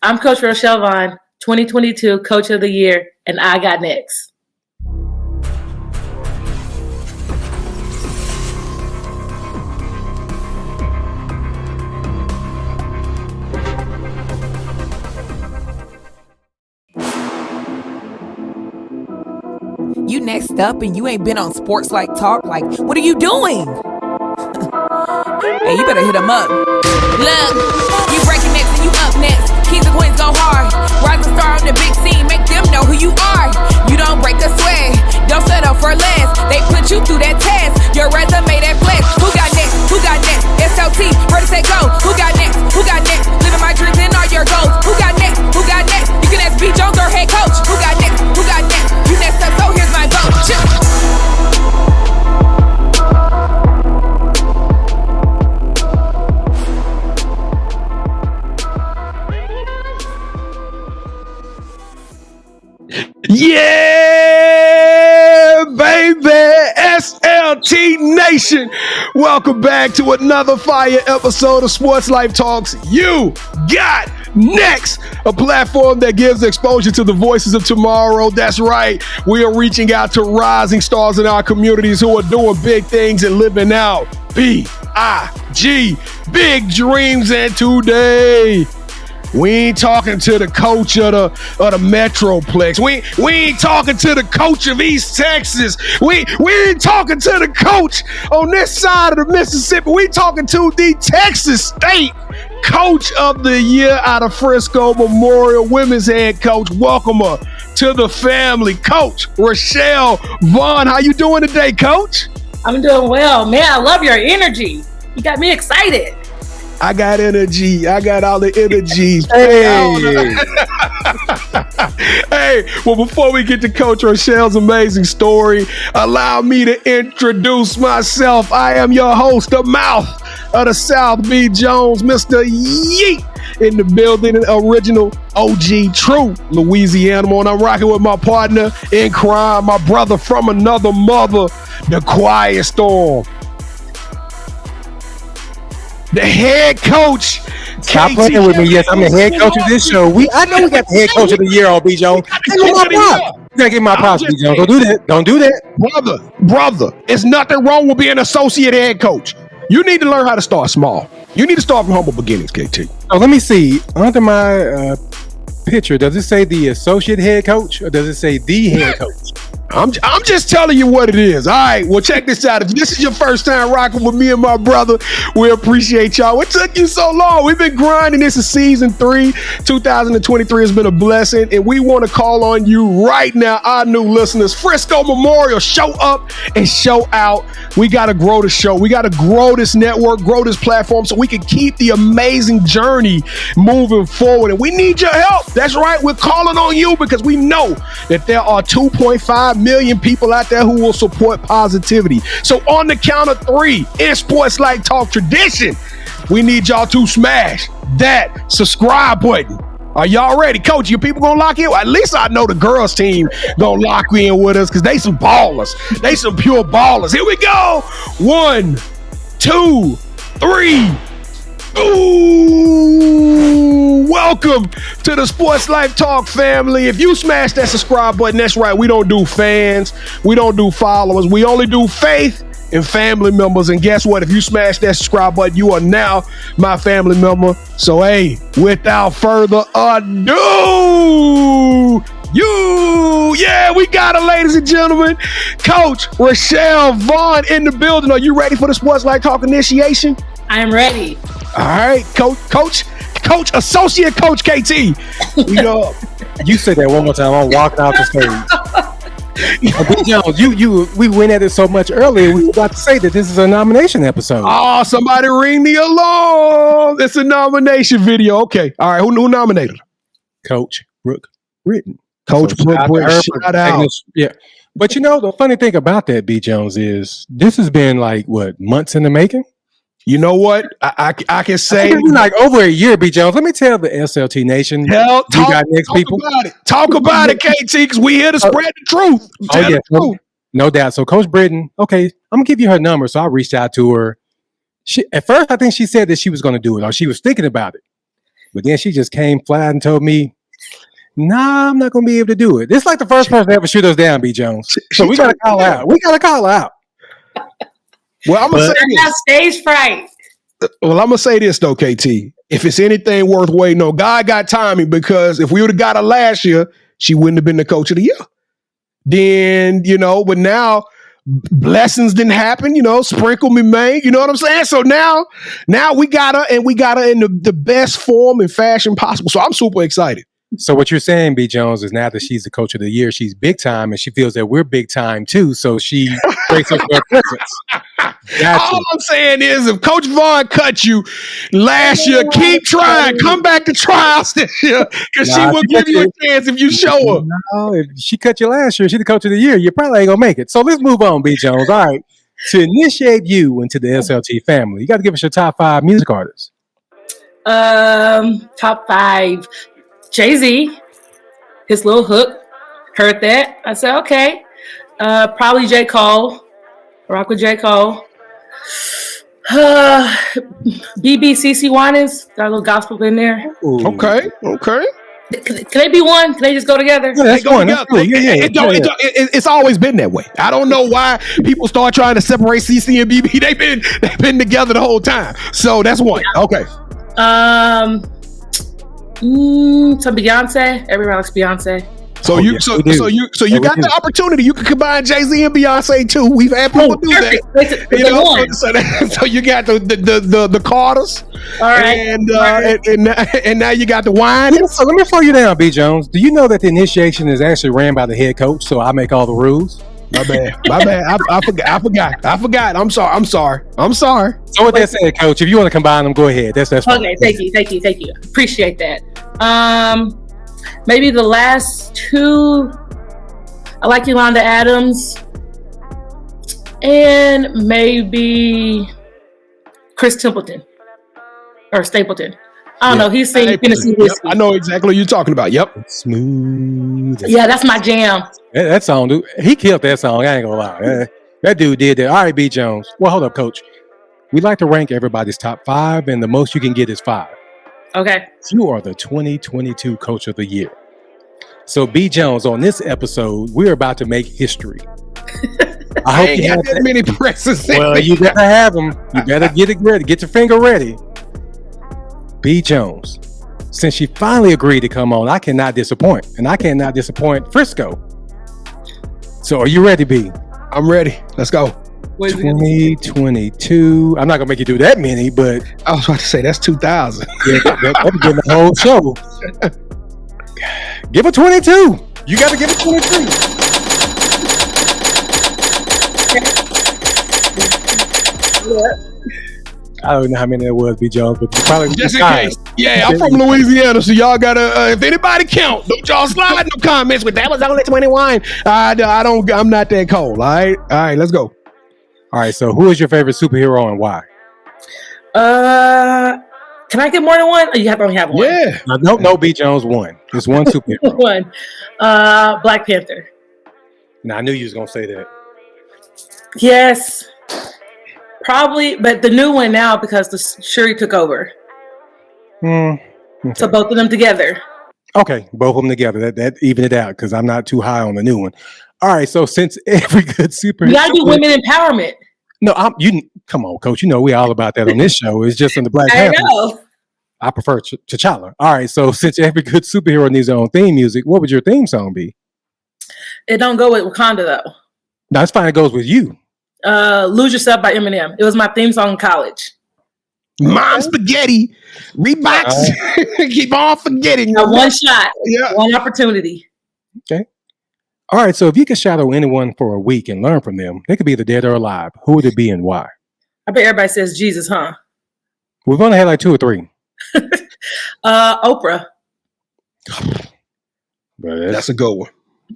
I'm Coach Rochelle Vaughn, 2022 Coach of the Year, and I got next. You next up and you ain't been on SportsLifeTalk. Like, what are you doing? Hey, you better hit him up. Look, you breaking next and you up next. Kings and queens go hard. Rise and star on the big scene. Make them know who you are. You don't break a sweat. Don't settle for less. They put you through that test. Your resume that flex. Who got next? Who got next? SLT, ready, set, go. Who got next? Who got next? Living my dreams and all your goals. Who got next? Who got next? You can ask B. Jones or head coach. Who got next? Who got next? You next up, so here's my vote. Yeah, baby, SLT Nation. Welcome back to another fire episode of Sports Life Talks. You got next, a platform that gives exposure to the voices of tomorrow. That's right. We are reaching out to rising stars in our communities who are doing big things and living out B-I-G, big dreams. And today, we ain't talking to the coach of the Metroplex. We ain't talking to the coach of East Texas. We ain't talking to the coach on this side of the Mississippi. We talking to the Texas State Coach of the Year out of Frisco Memorial, women's head coach. Welcome her to the family, Coach Rochelle Vaughn. How you doing today, Coach? I'm doing well. Man, I love your energy. You got me excited. I got energy. I got all the energies. Hey, well, before we get to Coach Rochelle's amazing story, allow me to introduce myself. I am your host, the mouth of the South, B. Jones, Mr. Yeet in the building, an original OG, true Louisiana. And I'm rocking with my partner in crime, my brother from another mother, the Quiet Storm. The head coach. Stop playing with me. Yes, I'm the head coach of this show. I know we got the head coach of the year on B. Jones. You gotta get my props, B. Jones. Don't do that. Don't do that. Brother, it's nothing wrong with being associate head coach. You need to learn how to start small. You need to start from humble beginnings, KT. Oh, let me see. Under my picture, does it say the associate head coach or does it say the head coach? I'm just telling you what it is. All right, well, check this out. If this is your first time rocking with me and my brother, we appreciate y'all. It took you so long. We've been grinding. This is season 3. 2023 has been a blessing, and we want to call on you right now, our new listeners. Frisco Memorial, show up and show out. We got to grow the show. We got to grow this network, grow this platform so we can keep the amazing journey moving forward, and we need your help. That's right. We're calling on you because we know that there are 2.5 million people out there who will support positivity. So on the count of 3, in Sports Life Talk tradition, we need y'all to smash that subscribe button. Are y'all ready? Coach, your people gonna lock in? Well, at least I know the girls team gonna lock in with us because they some ballers. They some pure ballers. Here we go. 1, 2, 3. Ooh, welcome to the Sports Life Talk family. If you smash that subscribe button, that's right. We don't do fans. We don't do followers. We only do faith and family members. And guess what? If you smash that subscribe button, you are now my family member. So, hey, without further ado, we got her, ladies and gentlemen. Coach Rochelle Vaughn in the building. Are you ready for the Sports Life Talk initiation? I am ready. All right, Coach, Associate Coach KT. You said that one more time. I'm walking out the stage. Jones, we went at it so much earlier. We forgot to say that this is a nomination episode. Oh, somebody ring the alarm! It's a nomination video. Okay, all right. Who nominated? Coach Brooke Britton. Coach Brooke Britton. Shout out. Yeah. But the funny thing about that, B. Jones, is this has been like months in the making. You know what? I can say it's been like over a year, B. Jones. Let me tell the SLT Nation. Talk about it, KT, because we here to spread the truth. No doubt. So Coach Britton, okay, I'm gonna give you her number. So I reached out to her. At first, I think she said that she was going to do it, or she was thinking about it. But then she just came flat and told me, nah, I'm not going to be able to do it. This is like the first person to ever shoot us down, B. Jones. So we got to call out. We got to call out. Well, I'm going to say I got stage fright. Well, I'm gonna say this though, KT. If it's anything worth waiting on, God got timing, because if we would have got her last year, she wouldn't have been the coach of the year. Then, but now blessings didn't happen, sprinkle me, man. You know what I'm saying? So now we got her, and we got her in the best form and fashion possible. So I'm super excited. So what you're saying, B. Jones, is now that she's the coach of the year, she's big time, and she feels that we're big time too. So she breaks up her presence. Gotcha. All I'm saying is, if Coach Vaughn cut you last year, keep trying. Come back to trials this year, because she will give you a chance if you show her. No, if she cut you last year, she's the coach of the year. You probably ain't gonna make it. So let's move on, B. Jones. All right, to initiate you into the SLT family, you got to give us your top 5 music artists. Top 5. Jay-Z, his little hook, heard that. I said, okay. Probably *𝐦𝐤𝐤, rock with *𝐦𝐤𝐤. BBCC Winans, got a little gospel in there. Ooh. Okay. Can they be one? Can they just go together? Yeah, they go together. It's always been that way. I don't know why people start trying to separate CC and BB. They've been together the whole time. So that's one. Yeah. Okay. Some Beyonce. Everyone likes Beyonce. So you got the opportunity. You can combine Jay-Z and Beyonce too. We've had people do that. So you got the Carters. All right. And now you got the wine. So let me slow you down, B. Jones. Do you know that the initiation is actually ran by the head coach? So I make all the rules. My bad. I forgot. I'm sorry. So with that said, Coach, if you want to combine them, go ahead. That's fine. Okay. Thank you. Appreciate that. Maybe the last 2. I like Yolanda Adams, and maybe Chris Templeton or Stapleton. I don't know. He's singing Tennessee Whiskey. I know exactly what you're talking about. Yep. Smooth. Yeah, that's my jam. That song, dude. He killed that song. I ain't gonna lie. That dude did that. All right, B. Jones. Well, hold up, Coach. We like to rank everybody's top 5, and the most you can get is 5. Okay. You are the 2022 Coach of the Year. So, B. Jones, on this episode, we're about to make history. I hope you have that many presses. Well, you better have them. You better get it ready. Get your finger ready. B. Jones, since she finally agreed to come on, I cannot disappoint. And I cannot disappoint Frisco. So, are you ready, B? I'm ready. Let's go. 2022. I'm not gonna make you do that many, but I was about to say that's 2000. Yeah, that'd be the whole show. Give it 22. You got to give it 22. I don't know how many there was, B. Jones, but probably just in case. Yeah, I'm from Louisiana, so y'all gotta. If anybody count, don't y'all slide no comments. But that was only 21. I don't. I'm not that cold. All right. Let's go. All right, so who is your favorite superhero and why? Can I get more than one? Or you only have one? Yeah. No, B. Jones, one. It's one superhero. One. Black Panther. Now, I knew you was going to say that. Yes. Probably, but the new one now because the Shuri took over. Okay. So both of them together. Okay, both of them together. That even it out because I'm not too high on the new one. All right, so since every good superhero, you gotta do women empowerment. No, come on, Coach. You know we all about that on this show. It's just on the Black Panther. I know. I prefer T'Challa. All right, so since every good superhero needs their own theme music, what would your theme song be? It don't go with Wakanda though. No, it's fine. It goes with you. "Lose Yourself" by Eminem. It was my theme song in college. Mom spaghetti, Reeboks. Keep on forgetting. One shot, one opportunity. Okay. All right, so if you could shadow anyone for a week and learn from them, they could be either dead or alive. Who would it be and why? I bet everybody says Jesus, huh? We've only had like 2 or 3. Oprah. That's a good one.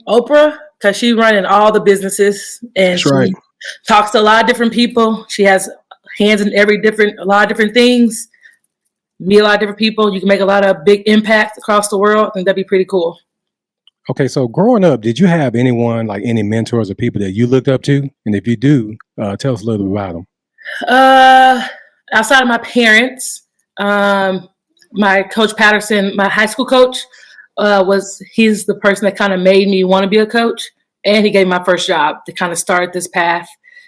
Oprah, because she's running all the businesses and she talks to a lot of different people. She has hands in a lot of different things. Meet a lot of different people. You can make a lot of big impact across the world. I think that'd be pretty cool. Okay, so growing up, did you have anyone, like any mentors or people that you looked up to? And if you do, tell us a little bit about them. Outside of my parents, my my coach Patterson, my high school coach, he's the person that kind of made me want to be a coach, and he gave me my first job to kind of start this path.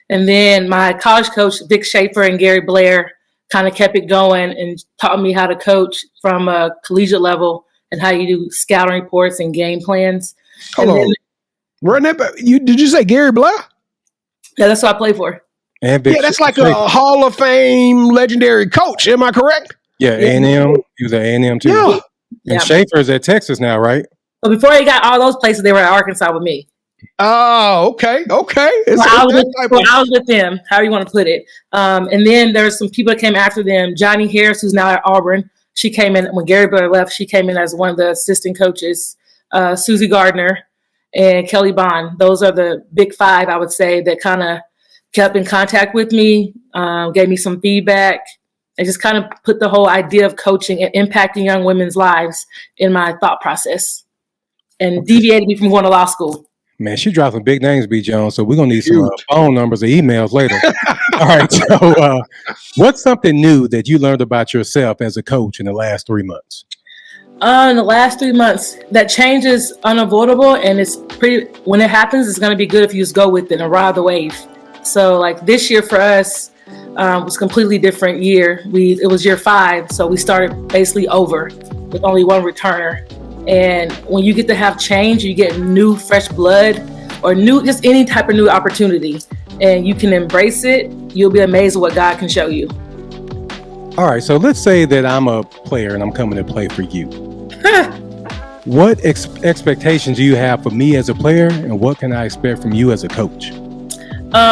And then my college coach, Vic Schaefer and Gary Blair, kind of kept it going and taught me how to coach from a collegiate level and how you do scouting reports and game plans. Hold on. Run that back. Did you say Gary Blair? Yeah, that's what I play for. Yeah, that's like a Hall of Fame legendary coach. Am I correct? Yeah, A&M. He was at A&M too. Yeah. And Schaefer's at Texas now, right? But before he got all those places, they were at Arkansas with me. Oh, okay. I was with them, however you want to put it. And then there's some people that came after them. Johnny Harris, who's now at Auburn. She came in when Gary Blair left. She came in as one of the assistant coaches. Susie Gardner and Kelly Bond. Those are the big five, I would say, that kind of kept in contact with me, gave me some feedback, and just kind of put the whole idea of coaching and impacting young women's lives in my thought process, and deviated me from going to law school. Man, she dropped some big names, B. Jones, so we're going to need some phone numbers or emails later. All right, so what's something new that you learned about yourself as a coach in the last 3 months? In the last 3 months, that change is unavoidable, and when it happens, it's going to be good if you just go with it and ride the wave. So like this year for us was a completely different year. It was year 5, so we started basically over with only one returner. And when you get to have change, you get new, fresh blood, or just any type of new opportunity, and you can embrace it. You'll be amazed at what God can show you. All right, so let's say that I'm a player and I'm coming to play for you. What expectations do you have for me as a player, and what can I expect from you as a coach?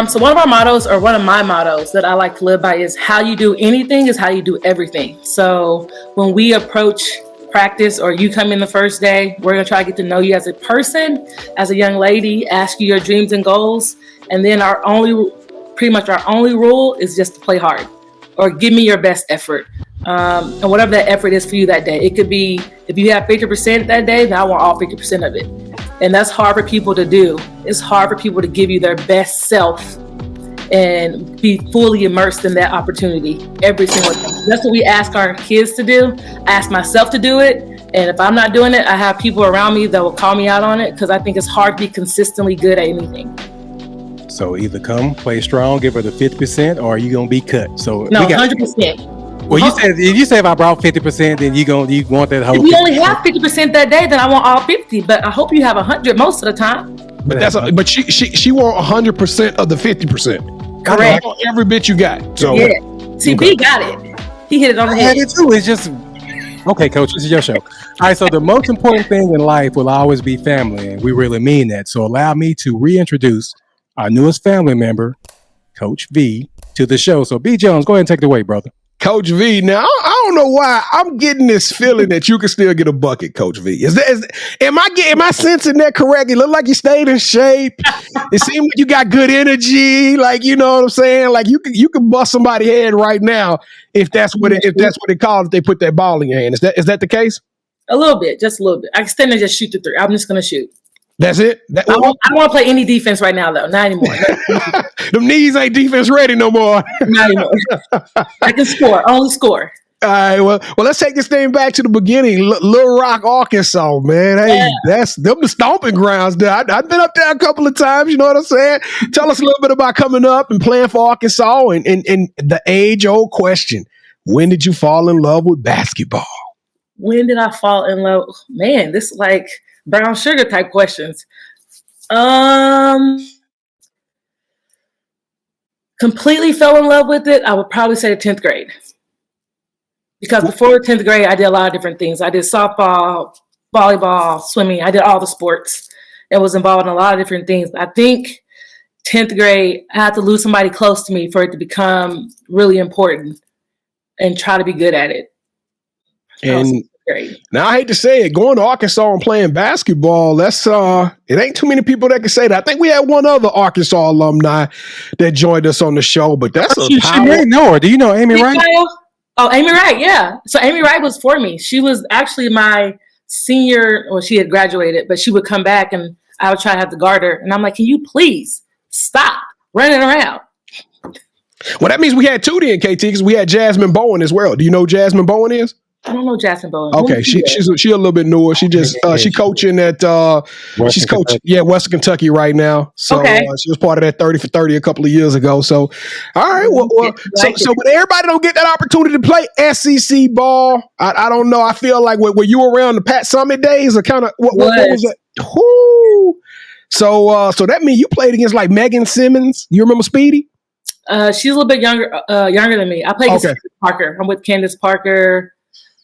So one of our mottos, or one of my mottos that I like to live by, is how you do anything is how you do everything. So when we approach practice, or you come in the first day, we're going to try to get to know you as a person, as a young lady, ask you your dreams and goals. And then our only rule is just to play hard, or give me your best effort. And whatever that effort is for you that day. It could be, if you have 50% that day, then I want all 50% of it. And that's hard for people to do. It's hard for people to give you their best self and be fully immersed in that opportunity every single day. That's what we ask our kids to do. I ask myself to do it. And if I'm not doing it, I have people around me that will call me out on it, because I think it's hard to be consistently good at anything. So either come, play strong, give her the 50%, or are you going to be cut? So no, 100%. Well, you say if I brought 50%, then you want that whole. If you only have 50% that day, then I want all 50. But I hope you have 100 most of the time. But she want 100% of the 50%. Correct. Every bit you got. So yeah. CB got it. He hit it on the head. I had it too. It's just okay, Coach. This is your show. All right. So the most important thing in life will always be family, and we really mean that. So allow me to reintroduce our newest family member, Coach V, to the show. So B. Jones, go ahead and take it away, brother. Coach V. Now, I don't know why I'm getting this feeling that you can still get a bucket, Coach V. Am I sensing that correctly? Look like you stayed in shape. It seems like you got good energy. Like, you know what I'm saying? Like you can bust somebody's head right now if that's what they call it. If they put that ball in your hand. Is that the case? A little bit, just a little bit. I can stand and just shoot the three. I'm just gonna shoot. That's it? I don't want to play any defense right now, though. Not anymore. Them knees ain't defense ready no more. Not anymore. I can score. Only score. All right. Well, let's take this thing back to the beginning. Little Rock, Arkansas, man. Hey, that's them the stomping grounds there. I've been up there a couple of times. You know what I'm saying? Tell us a little bit about coming up and playing for Arkansas, and the age-old question: when did you fall in love with basketball? When did I fall in love? Man, this is like brown sugar type questions. Completely fell in love with it, I would probably say the 10th grade. Because before 10th grade, I did a lot of different things. I did softball, volleyball, swimming. I did all the sports and was involved in a lot of different things. I think 10th grade, I had to lose somebody close to me for it to become really important and try to be good at it. And now, I hate to say it, going to Arkansas and playing basketball, that's it ain't too many people that can say that. I think we had one other Arkansas alumni that joined us on the show, but that's she may know her. Do you know Amy Wright? Oh, Amy Wright, yeah. So Amy Wright was for me. She was actually my senior, well, she had graduated, but she would come back and I would try to have to guard her. And I'm like, can you please stop running around? Well, that means we had two then, KT, because we had Jasmine Bowen as well. Do you know who Jasmine Bowen is? I don't know Jasmine Bowen. Okay, she's a little bit newer. She just she coaching at she's coaching Western Kentucky right now. So she was part of that 30 for 30 a couple of years ago. So all right, so but everybody don't get that opportunity to play SEC ball. I don't know. I feel like were you around the Pat Summit days or kind of what was that? Whoo. So that means you played against like Megan Simmons. You remember Speedy? She's a little bit younger than me. I played against Candace Parker. I'm with Candace Parker.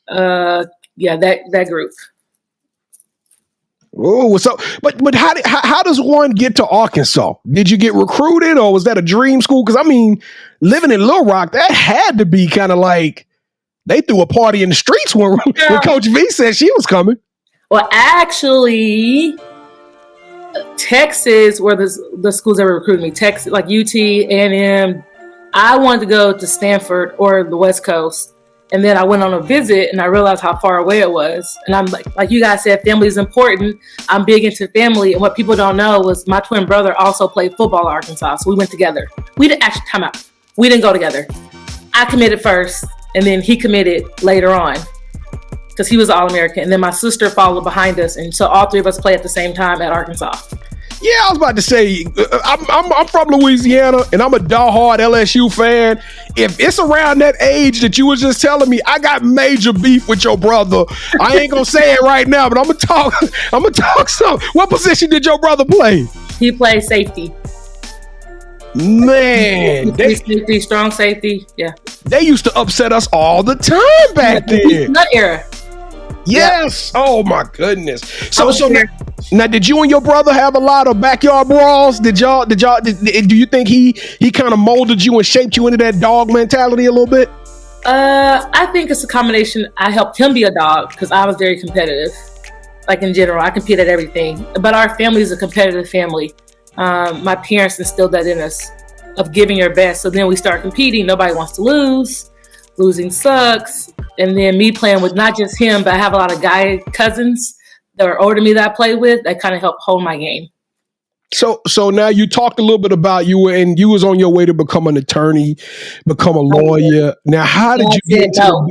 That group. Oh, so but how does one get to Arkansas? Did you get recruited, or was that a dream school? Because I mean, living in Little Rock, that had to be kind of like they threw a party in the streets when Coach V said she was coming. Well, actually, Texas were the schools that were recruiting me. Texas, like UT, A&M. I wanted to go to Stanford or the West Coast. And then I went on a visit and I realized how far away it was. And I'm like you guys said, family is important. I'm big into family. And what people don't know was my twin brother also played football at Arkansas. So we went together. We didn't actually time out. We didn't go together. I committed first and then he committed later on because he was All-American. And then my sister followed behind us. And so all three of us played at the same time at Arkansas. Yeah, I was about to say, I'm from Louisiana, and I'm a diehard LSU fan. If it's around that age that you was just telling me, I got major beef with your brother. I ain't gonna say it right now, but I'm gonna talk some. What position did your brother play? He played safety. Man, safety, strong safety. Yeah, they used to upset us all the time back then. That era. Yes. Yep. Oh my goodness. So now, did you and your brother have a lot of backyard brawls? Do you think he kind of molded you and shaped you into that dog mentality a little bit? I think it's a combination. I helped him be a dog because I was very competitive. Like in general, I compete at everything. But our family is a competitive family. My parents instilled that in us of giving your best. So then we start competing. Nobody wants to lose. Losing sucks. And then me playing with not just him, but I have a lot of guy cousins that are older than me that I play with that kind of help hold my game. So now you talked a little bit about you was on your way to become an attorney, become a lawyer. Now, how did you get into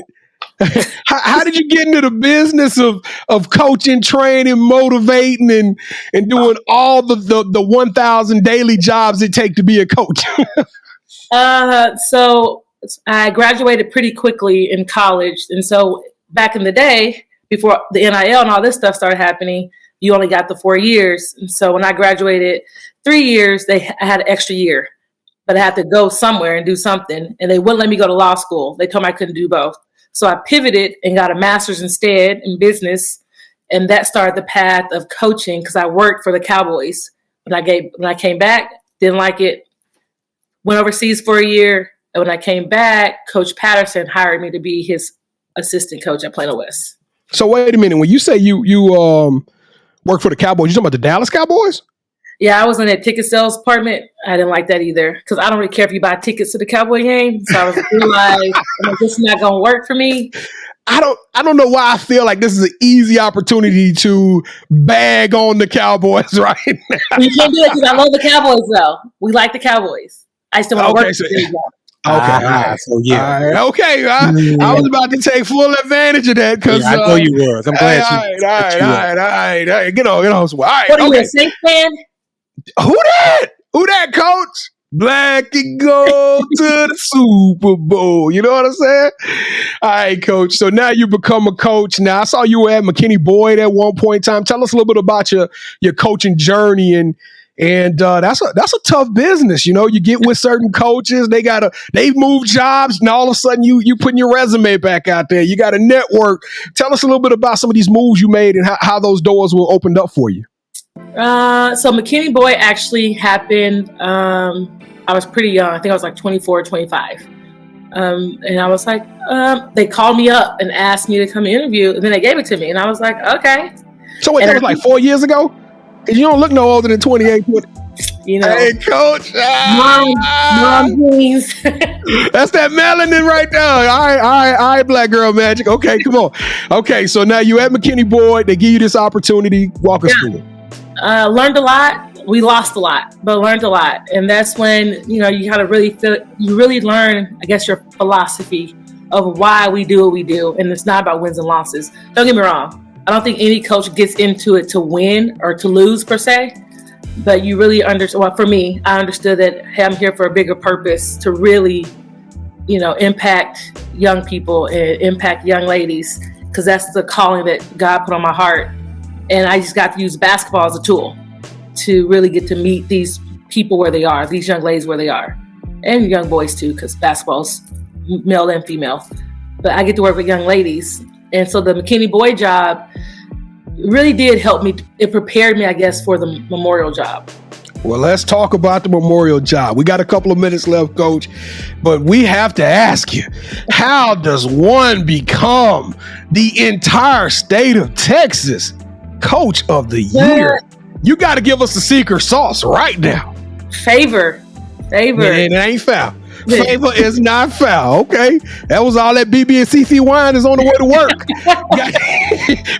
how did you get into the business of coaching, training, motivating, and doing all the 1,000 daily jobs it takes to be a coach? So I graduated pretty quickly in college. And so back in the day, before the NIL and all this stuff started happening, you only got the 4 years. And so when I graduated 3 years, I had an extra year. But I had to go somewhere and do something. And they wouldn't let me go to law school. They told me I couldn't do both. So I pivoted and got a master's instead in business. And that started the path of coaching because I worked for the Cowboys. When I came back, didn't like it, went overseas for a year. And when I came back, Coach Patterson hired me to be his assistant coach at Plano West. So wait a minute. When you say you work for the Cowboys, you talking about the Dallas Cowboys? Yeah, I was in that ticket sales department. I didn't like that either because I don't really care if you buy tickets to the Cowboy game. So I was like, this is not going to work for me. I don't know why I feel like this is an easy opportunity to bag on the Cowboys right now. You can't do it because I love the Cowboys, though. We like the Cowboys. I still want to work for them. Okay. So yeah. All right. Okay. I was about to take full advantage of that because I know you was. I'm glad you. All right. Get on. All right. What are you, a Saints fan? Who that, coach? Black and gold to the Super Bowl. You know what I'm saying? All right, coach. So now you become a coach. Now I saw you were at McKinney Boyd at one point in time. Tell us a little bit about your coaching journey and that's a tough business. You know, you get with certain coaches, they've moved jobs, and all of a sudden you putting your resume back out there. You got a network. Tell us a little bit about some of these moves you made and how those doors were opened up for you. So McKinney Boyd actually happened. I was pretty young. I think I was like 24, 25. And I was like, they called me up and asked me to come interview, and then they gave it to me, and I was like, okay. So wait, that was like 4 years ago? Because you don't look no older than 28. You know, hey, coach. Mom jeans. That's that melanin right there. All right, black girl magic. Okay, come on. Okay, so now you at McKinney Boyd. They give you this opportunity. Walk us through it. Learned a lot. We lost a lot, but learned a lot. And that's when, you kind of really really learn, I guess, your philosophy of why we do what we do. And it's not about wins and losses. Don't get me wrong. I don't think any coach gets into it to win or to lose per se, but you really understand. Well, for me, I understood that, hey, I'm here for a bigger purpose to really, impact young people and impact young ladies, because that's the calling that God put on my heart. And I just got to use basketball as a tool to really get to meet these people where they are, these young ladies where they are, and young boys too, because basketball's male and female. But I get to work with young ladies. And so the McKinney boy job really did help me. It prepared me, I guess, for the memorial job. Well, let's talk about the memorial job. We got a couple of minutes left, Coach, but we have to ask you, how does one become the entire state of Texas Coach of the Year? You got to give us the secret sauce right now. Favor. It ain't foul. Favor is not foul. Okay. That was all that BB and CC wine is on the way to work.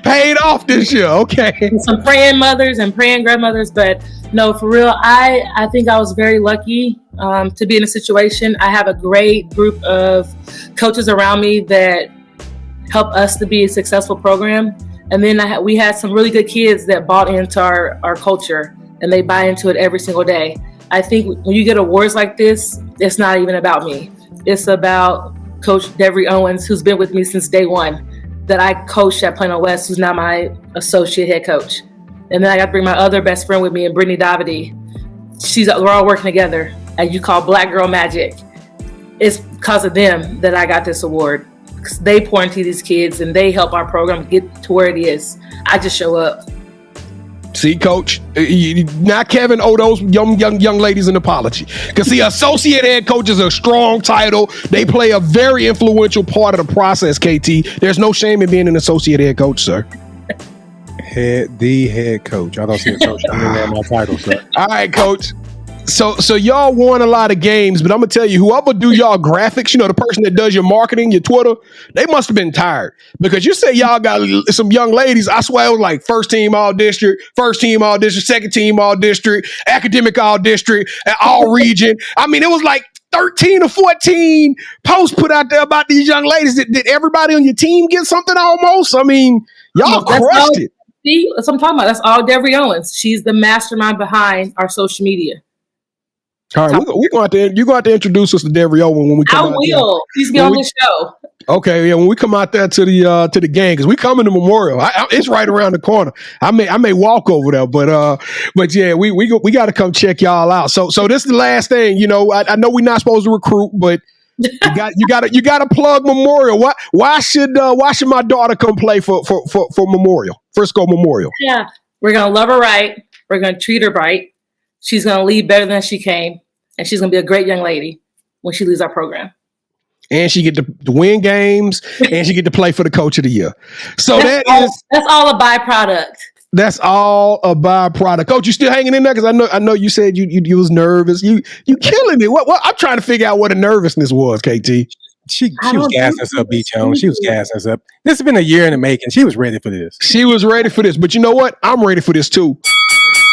Paid off this year. Okay. And some praying mothers and praying grandmothers. But no, for real, I think I was very lucky to be in a situation. I have a great group of coaches around me that help us to be a successful program. And then we had some really good kids that bought into our culture, and they buy into it every single day. I think when you get awards like this, it's not even about me. It's about Coach Devery Owens, who's been with me since day one, that I coached at Plano West, who's now my associate head coach. And then I got to bring my other best friend with me, and Brittany Davide. We're all working together, as you call Black Girl Magic. It's because of them that I got this award. Because they pour into these kids, and they help our program get to where it is. I just show up. See, Coach, not Kevin owe those young ladies an apology. Because see, associate head coach is a strong title. They play a very influential part of the process, KT. There's no shame in being an associate head coach, sir. The head coach. I don't see a coach. I'm in my title, sir. All right, Coach. So y'all won a lot of games, but I'm gonna tell you, whoever do y'all graphics, the person that does your marketing, your Twitter, they must have been tired, because you say y'all got some young ladies. I swear it was like first team all district, second team all district, academic all district, and all region. I mean, it was like 13 or 14 posts put out there about these young ladies. Did everybody on your team get something almost? I mean, y'all crushed it. See, that's what I'm talking about. That's all Devery Owens. She's the mastermind behind our social media. All right, we're going to you're going to introduce us to Devery Owens when we come out. I will. She's be on the show. Okay, yeah. When we come out there to the game, because we coming to Memorial, it's right around the corner. I may walk over there, but yeah, we got to come check y'all out. So this is the last thing. I know we're not supposed to recruit, but you got to plug Memorial. Why should my daughter come play for Memorial, Frisco Memorial? Yeah, we're gonna love her right. We're gonna treat her right. She's going to leave better than she came, and she's going to be a great young lady when she leaves our program. And she get to win games, and she get to play for the Coach of the Year. So that's all a byproduct. That's all a byproduct. Coach, you still hanging in there? Because I know you said you was nervous. You killing it. What I'm trying to figure out what the nervousness was, KT. She was gassing us up, B-Chone. She was gassing us up. This has been a year in the making. She was ready for this. She was ready for this. But you know what? I'm ready for this too.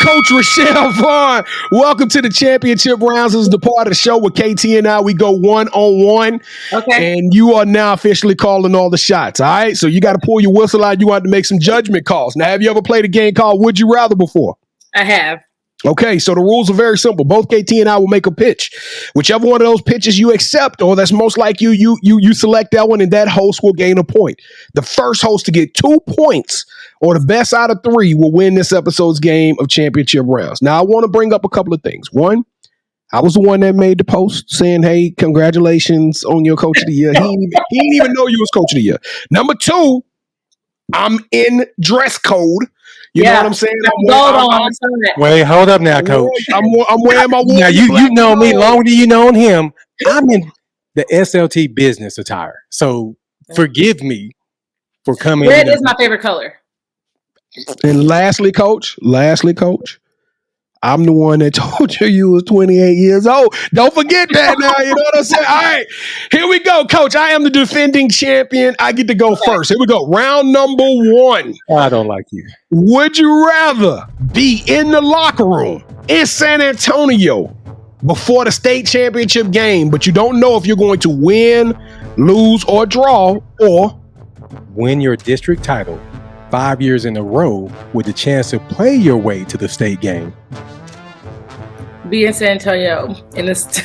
Coach Rochelle Vaughn, welcome to the championship rounds. This is the part of the show where KT and I, we go one-on-one. Okay. And you are now officially calling all the shots, all right? So you got to pull your whistle out. You want to make some judgment calls. Now, have you ever played a game called Would You Rather before? I have. Okay, so the rules are very simple. Both KT and I will make a pitch. Whichever one of those pitches you accept, or that's most like you select that one, and that host will gain a point. The first host to get 2 points, or the best out of 3, will win this episode's game of championship rounds. Now, I want to bring up a couple of things. One, I was the one that made the post saying, hey, congratulations on your Coach of the Year. He didn't even know you was Coach of the Year. Number 2, I'm in dress code. You know what I'm saying? Wait, hold up now, Coach. I'm wearing my now you know me longer than you know him. I'm in the SLT business attire, so forgive me for coming. Red is my favorite color. And lastly, Coach, I'm the one that told you was 28 years old. Don't forget that now. You know what I'm saying? All right, here we go, Coach. I am the defending champion. I get to go first. Here we go. Round number 1. I don't like you. Would you rather be in the locker room in San Antonio before the state championship game, but you don't know if you're going to win, lose or draw, or win your district title 5 years in a row with the chance to play your way to the state game. Be in San Antonio in this.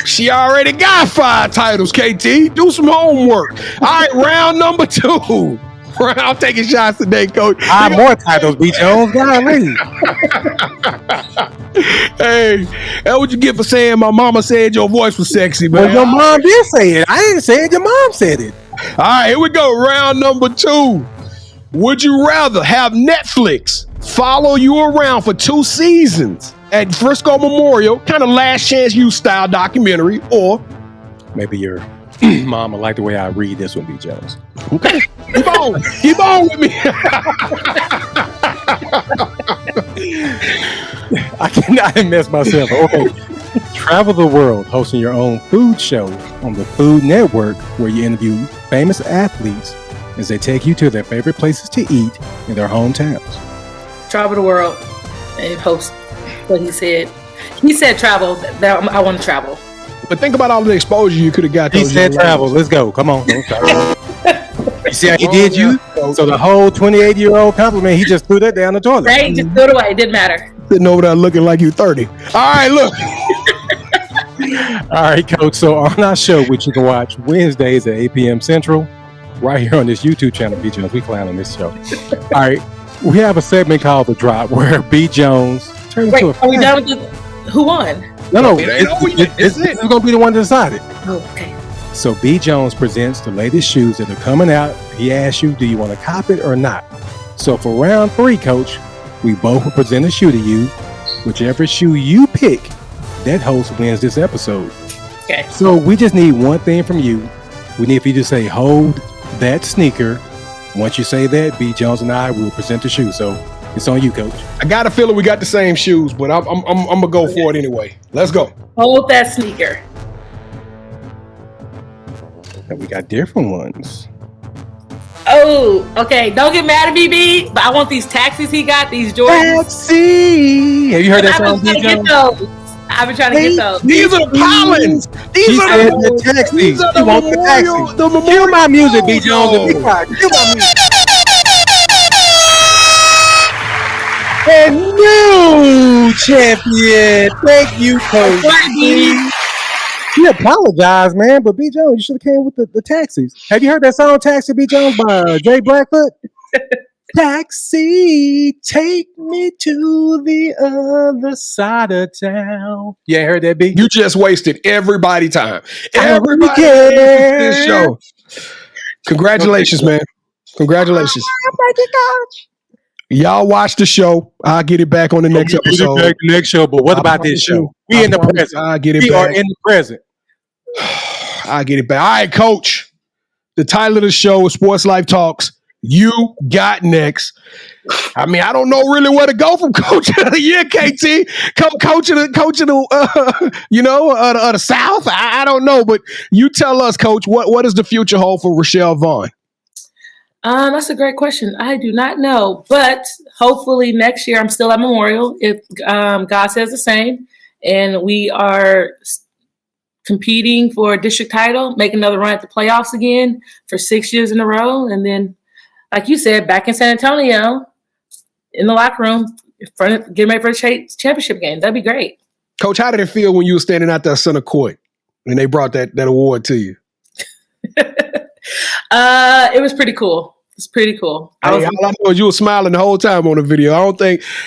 She already got 5 titles, KT. Do some homework. All right, round number 2. I'm taking shots today, Coach. 5 more titles, B. Jones. Golly. Hey, that's what you get for saying my mama said your voice was sexy, man. Well, your mom did say it. I didn't say it. Your mom said it. All right, here we go. Round number 2. Would you rather have Netflix follow you around for 2 seasons at Frisco Memorial, kind of Last Chance You style documentary, or maybe your mom will like the way I read this one, B. Jones. Okay, keep on with me. I cannot mess myself. Okay. Travel the world hosting your own food show on the Food Network, where you interview famous athletes as they take you to their favorite places to eat in their hometowns. Travel the world and host what he said. He said travel. That I want to travel. But think about all the exposure you could have got. He said travel. Let's go. Come on. You see how he did you? So the whole 28-year-old compliment, he just threw that down the toilet. Right? Just threw it away. It didn't matter. Sitting over there looking like you 30. All right, look. All right, Coach. So on our show, which you can watch Wednesdays at 8 p.m. Central, right here on this YouTube channel, B. Jones. We clown on this show. All right. We have a segment called The Drop where B. Jones turns into a fan. Are we done with who won? No. This is going to be the one that decided. Oh, okay. So B. Jones presents the latest shoes that are coming out. He asks you, do you want to cop it or not? So for round 3, Coach, we both will present a shoe to you. Whichever shoe you pick, that host wins this episode. Okay. So we just need one thing from you. We need for you to say, hold that sneaker. Once you say that, B. Jones and I will present the shoe. So it's on you, Coach. I got a feeling we got the same shoes, but I'm gonna go for it anyway. Let's go. Hold that sneaker. And we got different ones. Oh, okay. Don't get mad at me, B. But I want these taxis he got. These Jordans. Taxi. Have you heard that song, B. Jones? I've been trying to get those. These are the Pollins. These are the taxis. These are the memorial. The memorial. Cue my music, B. Jones. And be quiet. Cue my music. And new champion. Thank you, Coach. He apologized, man, but B. Jones, you should have came with the taxis. Have you heard that song, Taxi, B. Jones, by Jay Blackfoot? Taxi, take me to the other side of town. Yeah, heard that, B? You just wasted everybody's time. Everybody this show. Congratulations, man. Congratulations. Thank you, Coach. Y'all watch the show. I'll get it back on the next episode. The next show, but what about this show? We in the present. I'll get it we back. are in the present. I'll get it back. All right, Coach. The title of the show is Sports Life Talks. You got next. I mean, I don't know really where to go from Coach of the Year, KT. Coach of the South. I don't know, but you tell us, Coach. What does the future hold for Rochelle Vaughn? That's a great question. I do not know, but hopefully next year I'm still at Memorial if God says the same, and we are competing for a district title, make another run at the playoffs again for 6 years in a row, and then, like you said, back in San Antonio in the locker room, getting ready for the championship game. That'd be great. Coach, how did it feel when you were standing out there center court and they brought that award to you? It was pretty cool. It's pretty cool. All I know is you were smiling the whole time on the video. I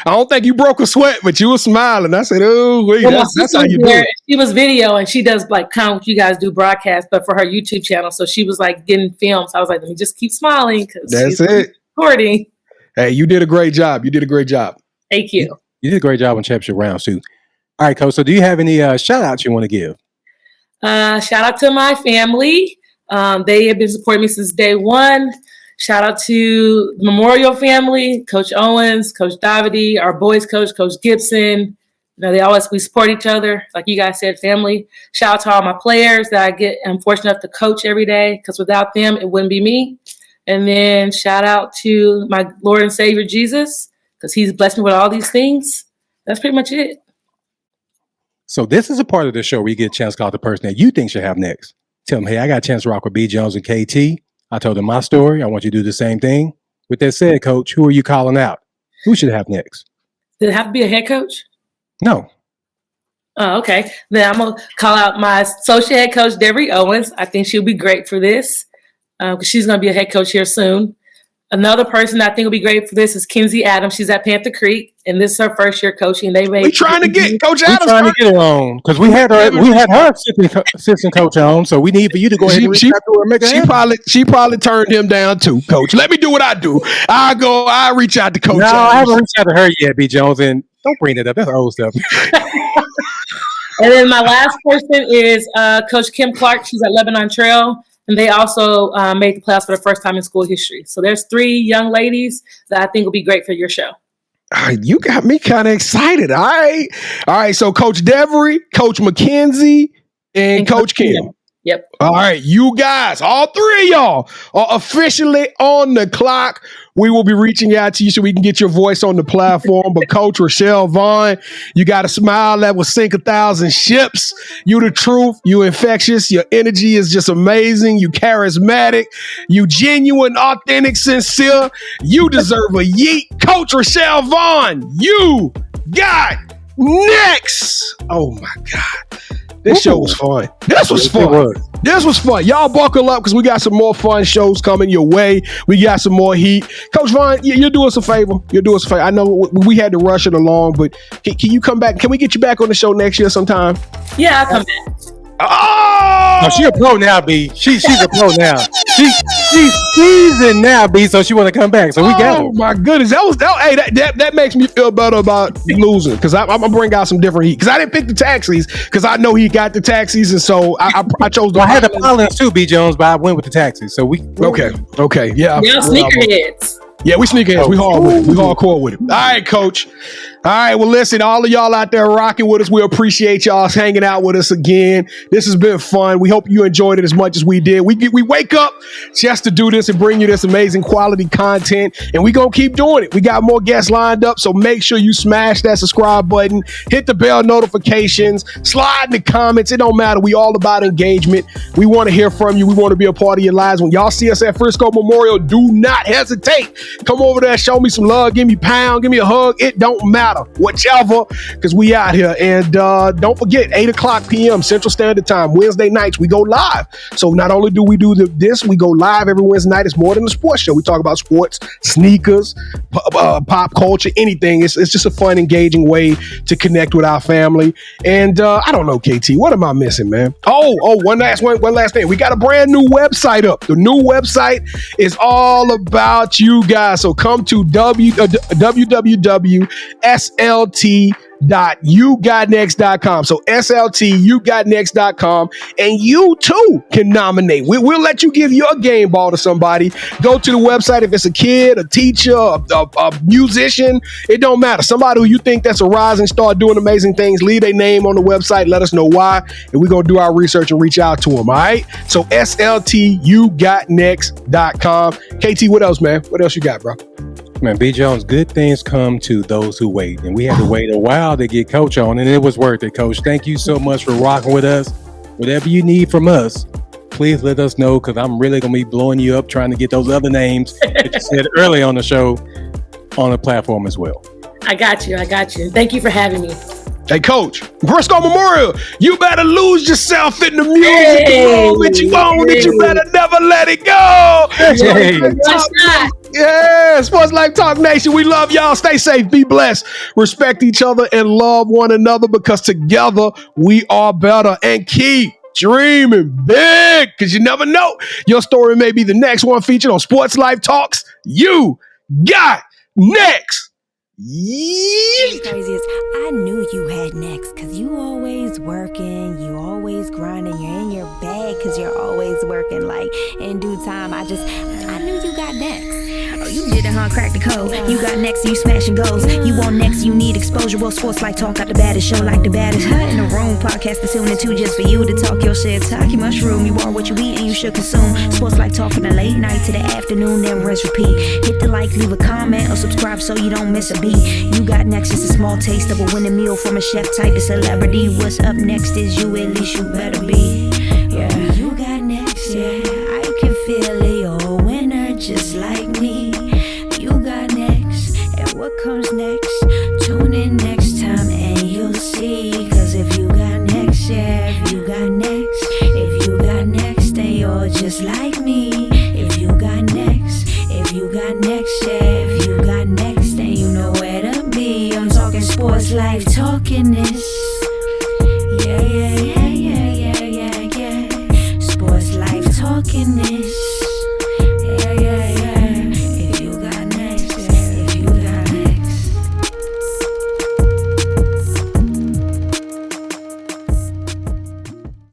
don't think you broke a sweat, but you were smiling. I said, "Oh, wait, that's how you do it." She was video, and she does like kind of what you guys do broadcast, but for her YouTube channel. So she was like getting filmed. So I was like, let me just keep smiling because that's it. Recording. Hey, you did a great job. Thank you. You did a great job on championship rounds too. All right, Coach. So do you have any shout outs you want to give? Shout out to my family. They have been supporting me since day one. Shout out to the Memorial family, Coach Owens, Coach Davide, our boys coach, Coach Gibson. We support each other. Like you guys said, family. Shout out to all my players that I'm fortunate enough to coach every day, because without them, it wouldn't be me. And then shout out to my Lord and Savior, Jesus, because he's blessed me with all these things. That's pretty much it. So this is a part of the show where you get a chance to call the person that you think should have next. Tell them, hey, I got a chance to rock with B. Jones and KT. I told them my story. I want you to do the same thing. With that said, Coach, who are you calling out? Who should have next? Did it have to be a head coach? No. Oh, okay. Then I'm going to call out my associate head coach, Debbie Owens. I think she'll be great for this because she's going to be a head coach here soon. Another person I think will be great for this is Kenzie Adams. She's at Panther Creek, and this is her first year coaching. We trying to get Coach We're Adams. trying to get her on because we had her assistant coach on, so we need for you to go ahead and reach out to her and make her She probably turned him down too, Coach. Let me do what I do. I reach out to Coach No, Adams. I haven't reached out to her yet, B. Jones, and don't bring it up. That's old stuff. And then my last person is Coach Kim Clark. She's at Lebanon Trail. And they also made the playoffs for the first time in school history. So there's 3 young ladies that I think will be great for your show. You got me kind of excited. All right. So Coach Devery, Coach McKenzie, and Coach Kim. Yep. All right, you guys, all 3 of y'all are officially on the clock. We will be reaching out to you so we can get your voice on the platform. But Coach Rochelle Vaughn, you got a smile that will sink 1,000 ships. You the truth. You infectious. Your energy is just amazing. You charismatic. You genuine, authentic, sincere. You deserve a yeet. Coach Rochelle Vaughn, you got next. Oh my God. This show was fun. This was fun. This was fun. Y'all buckle up because we got some more fun shows coming your way. We got some more heat. Coach Vaughn, you'll do us a favor. I know we had to rush it along, but can you come back? Can we get you back on the show next year sometime? Yeah, I'll come back. Oh! No, she's a pro now, B. She's a pro now. She's seasoned now, B. So she want to come back. So we got her. Oh my goodness, that makes me feel better about losing because I'm gonna bring out some different heat because I didn't pick the taxis because I know he got the taxis and so I chose. I had the Collins too, B. Jones, but I went with the taxis. So we okay, yeah. Y'all sneakerheads. Yeah, we sneakerheads. We hard with it. We hardcore with it. All right, Coach. All right, well, listen, all of y'all out there rocking with us, we appreciate y'all hanging out with us again. This has been fun. We hope you enjoyed it as much as we did. We wake up just to do this and bring you this amazing quality content, and we going to keep doing it. We got more guests lined up, so make sure you smash that subscribe button, hit the bell notifications, slide in the comments. It don't matter. We all about engagement. We want to hear from you. We want to be a part of your lives. When y'all see us at Frisco Memorial, do not hesitate. Come over there, show me some love, give me a pound, give me a hug. It don't matter. Whichever, because we out here. And don't forget, 8:00 p.m. Central Standard Time, Wednesday nights, we go live. So not only do we do this, we go live every Wednesday night. It's more than a sports show. We talk about sports, sneakers, pop culture, anything. It's just a fun, engaging way to connect with our family. And I don't know, KT, what am I missing, man? Oh, one last thing. We got a brand new website up. The new website is all about you guys. So come to www.slt.yougotnext.com. So SLT.yougotnext.com, and you too can nominate. We'll let you give your game ball to somebody. Go to the website if it's a kid, a teacher, a musician. It don't matter. Somebody who you think that's a rising star doing amazing things. Leave their name on the website. Let us know why, and we're gonna do our research and reach out to them. All right. So SLT.yougotnext.com. KT, what else, man? What else you got, bro? Man, B. Jones, good things come to those who wait. And we had to wait a while to get Coach on, and it was worth it, Coach. Thank you so much for rocking with us. Whatever you need from us, please let us know, because I'm really going to be blowing you up trying to get those other names that you said early on the show on the platform as well. I got you. Thank you for having me. Hey, Coach, Frisco Memorial, you better lose yourself in the music. You own it. You better never let it go. Hey. Yeah, Sports Life Talk Nation. We love y'all. Stay safe. Be blessed. Respect each other and love one another, because together we are better. And keep dreaming big, because you never know. Your story may be the next one featured on Sports Life Talks. You got next. What's crazy is I knew you had next, because you always working, you always grinding, you're in your bag because you're always working. Like, in due time, I knew you got next. Oh, you did it, huh? Crack the code. You got next, you smashing goals. You want next, you need exposure. Well, Sports Life Talk got the baddest show, like the baddest in the room. Podcast to tune into just for you to talk your shit. Talk your mushroom. You are what you eat and you should consume. Sports Life Talk from the late night to the afternoon, then rest repeat. Hit the like, leave a comment, or subscribe so you don't miss a beat. You got next is a small taste of a winning meal from a chef type of celebrity. What's up next is you, at least you better be. Yeah, you got what comes next. Tune in next time and you'll see. Cause if you got next, yeah, if you got next, if you got next, then you're just like me. If you got next, if you got next, yeah, if you got next, then you know where to be. I'm talking sports life, talking this. Yeah, yeah, yeah, yeah, yeah, yeah, yeah. Sports life, talking this.